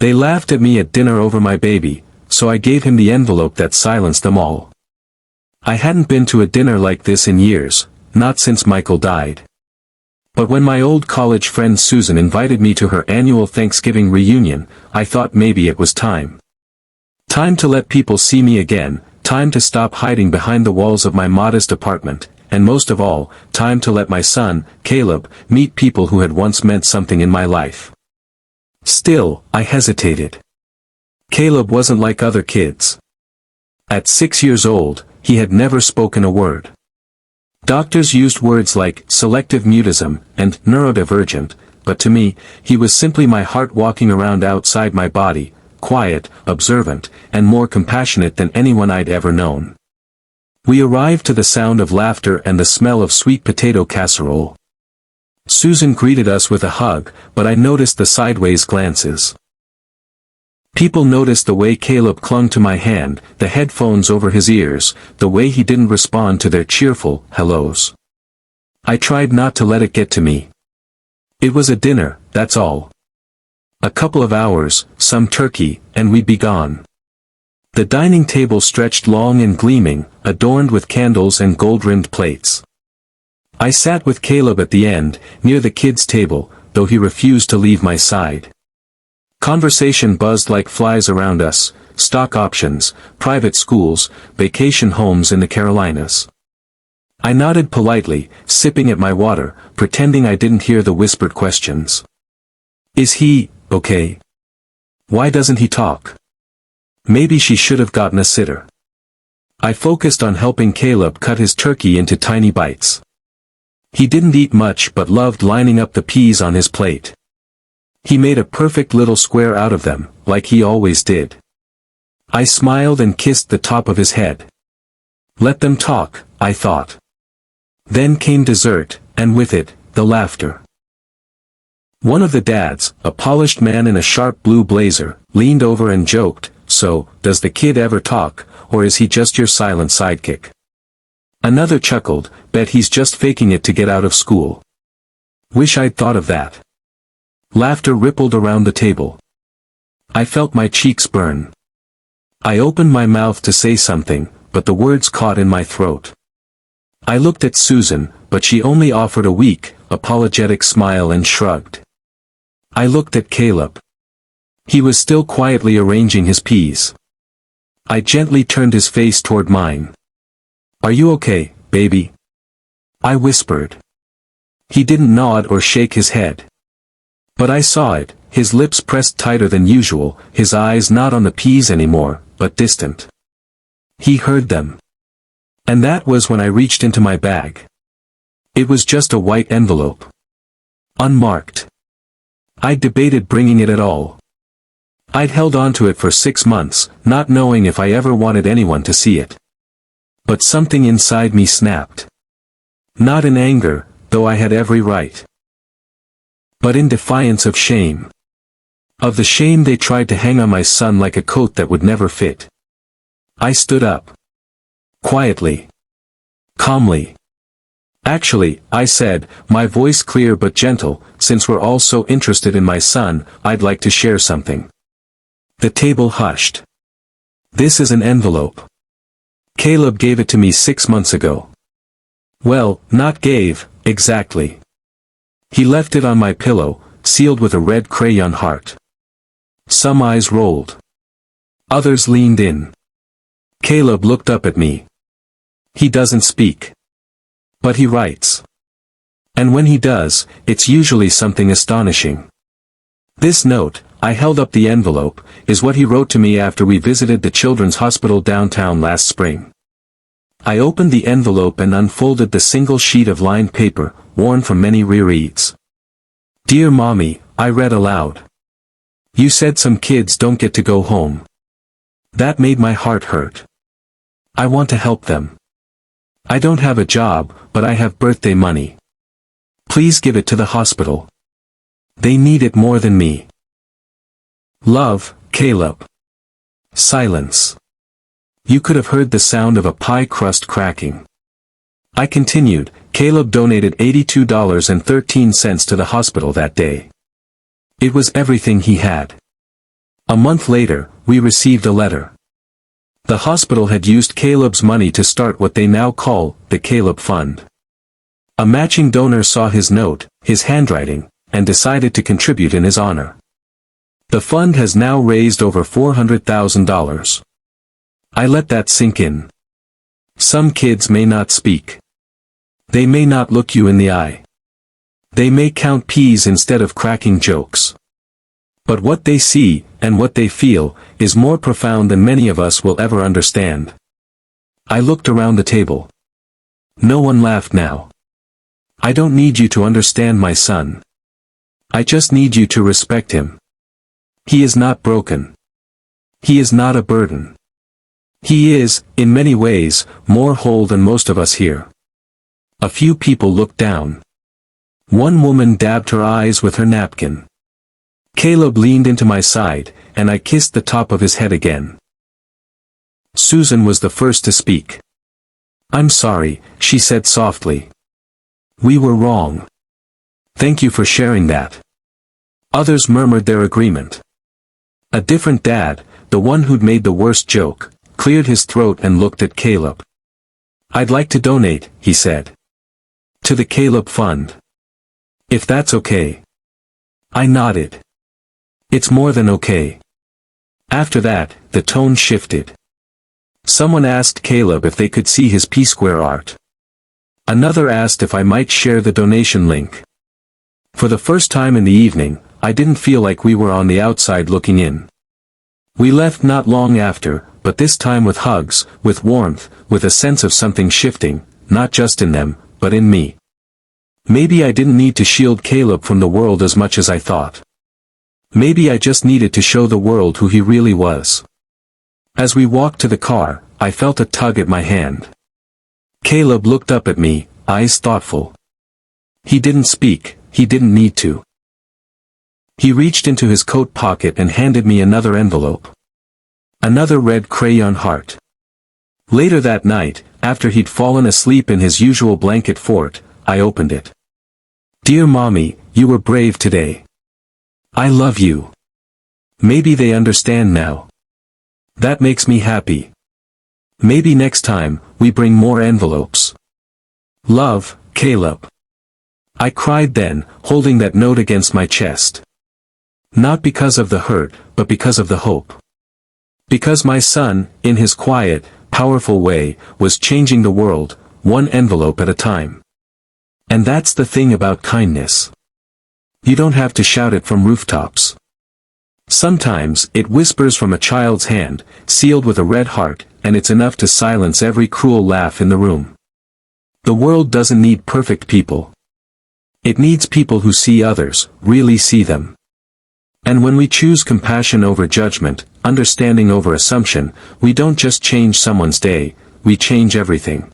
They laughed at me at dinner over my baby, so I gave him the envelope that silenced them all. I hadn't been to a dinner like this in years, not since Michael died. But when my old college friend Susan invited me to her annual Thanksgiving reunion, I thought maybe it was time. Time to let people see me again, time to stop hiding behind the walls of my modest apartment, and most of all, time to let my son, Caleb, meet people who had once meant something in my life. Still, I hesitated. Caleb wasn't like other kids. At 6 years old, he had never spoken a word. Doctors used words like selective mutism and neurodivergent, but to me, he was simply my heart walking around outside my body, quiet, observant, and more compassionate than anyone I'd ever known. We arrived to the sound of laughter and the smell of sweet potato casserole. Susan greeted us with a hug, but I noticed the sideways glances. People noticed the way Caleb clung to my hand, the headphones over his ears, the way he didn't respond to their cheerful hellos. I tried not to let it get to me. It was a dinner, that's all. A couple of hours, some turkey, and we'd be gone. The dining table stretched long and gleaming, adorned with candles and gold-rimmed plates. I sat with Caleb at the end, near the kids' table, though he refused to leave my side. Conversation buzzed like flies around us, stock options, private schools, vacation homes in the Carolinas. I nodded politely, sipping at my water, pretending I didn't hear the whispered questions. Is he okay? Why doesn't he talk? Maybe she should have gotten a sitter. I focused on helping Caleb cut his turkey into tiny bites. He didn't eat much but loved lining up the peas on his plate. He made a perfect little square out of them, like he always did. I smiled and kissed the top of his head. Let them talk, I thought. Then came dessert, and with it, the laughter. One of the dads, a polished man in a sharp blue blazer, leaned over and joked, "So, does the kid ever talk, or is he just your silent sidekick?" Another chuckled, "Bet he's just faking it to get out of school." Wish I'd thought of that. Laughter rippled around the table. I felt my cheeks burn. I opened my mouth to say something, but the words caught in my throat. I looked at Susan, but she only offered a weak, apologetic smile and shrugged. I looked at Caleb. He was still quietly arranging his peas. I gently turned his face toward mine. "Are you okay, baby?" I whispered. He didn't nod or shake his head. But I saw it, his lips pressed tighter than usual, his eyes not on the peas anymore, but distant. He heard them. And that was when I reached into my bag. It was just a white envelope. Unmarked. I'd debated bringing it at all. I'd held on to it for 6 months, not knowing if I ever wanted anyone to see it. But something inside me snapped. Not in anger, though I had every right. But in defiance of shame. Of the shame they tried to hang on my son like a coat that would never fit. I stood up. Quietly. Calmly. "Actually," I said, my voice clear but gentle, "since we're all so interested in my son, I'd like to share something." The table hushed. "This is an envelope. Caleb gave it to me 6 months ago." Well, not gave, exactly. He left it on my pillow, sealed with a red crayon heart. Some eyes rolled. Others leaned in. Caleb looked up at me. He doesn't speak. But he writes. And when he does, it's usually something astonishing. This note, I held up the envelope, is what he wrote to me after we visited the children's hospital downtown last spring. I opened the envelope and unfolded the single sheet of lined paper, worn from many rereads. "Dear Mommy," I read aloud. "You said some kids don't get to go home. That made my heart hurt. I want to help them. I don't have a job, but I have birthday money. Please give it to the hospital. They need it more than me. Love, Caleb." Silence. You could have heard the sound of a pie crust cracking. I continued, Caleb donated $82.13 to the hospital that day. It was everything he had. A month later, we received a letter. The hospital had used Caleb's money to start what they now call the Caleb Fund. A matching donor saw his note, his handwriting, and decided to contribute in his honor. The fund has now raised over $400,000. I let that sink in. Some kids may not speak. They may not look you in the eye. They may count peas instead of cracking jokes. But what they see, and what they feel, is more profound than many of us will ever understand. I looked around the table. No one laughed now. I don't need you to understand my son. I just need you to respect him. He is not broken. He is not a burden. He is, in many ways, more whole than most of us here. A few people looked down. One woman dabbed her eyes with her napkin. Caleb leaned into my side, and I kissed the top of his head again. Susan was the first to speak. "I'm sorry," she said softly. "We were wrong. Thank you for sharing that." Others murmured their agreement. A different dad, the one who'd made the worst joke, cleared his throat and looked at Caleb. "I'd like to donate," he said. "To the Caleb Fund. If that's okay." I nodded. "It's more than okay." After that, the tone shifted. Someone asked Caleb if they could see his P-Square art. Another asked if I might share the donation link. For the first time in the evening, I didn't feel like we were on the outside looking in. We left not long after, but this time with hugs, with warmth, with a sense of something shifting, not just in them, but in me. Maybe I didn't need to shield Caleb from the world as much as I thought. Maybe I just needed to show the world who he really was. As we walked to the car, I felt a tug at my hand. Caleb looked up at me, eyes thoughtful. He didn't speak, he didn't need to. He reached into his coat pocket and handed me another envelope. Another red crayon heart. Later that night, after he'd fallen asleep in his usual blanket fort, I opened it. "Dear Mommy, you were brave today. I love you." Maybe they understand now. That makes me happy. Maybe next time, we bring more envelopes. Love, Caleb. I cried then, holding that note against my chest. Not because of the hurt, but because of the hope. Because my son, in his quiet, powerful way, was changing the world, one envelope at a time. And that's the thing about kindness. You don't have to shout it from rooftops. Sometimes, it whispers from a child's hand, sealed with a red heart, and it's enough to silence every cruel laugh in the room. The world doesn't need perfect people. It needs people who see others, really see them. And when we choose compassion over judgment, understanding over assumption, we don't just change someone's day, we change everything.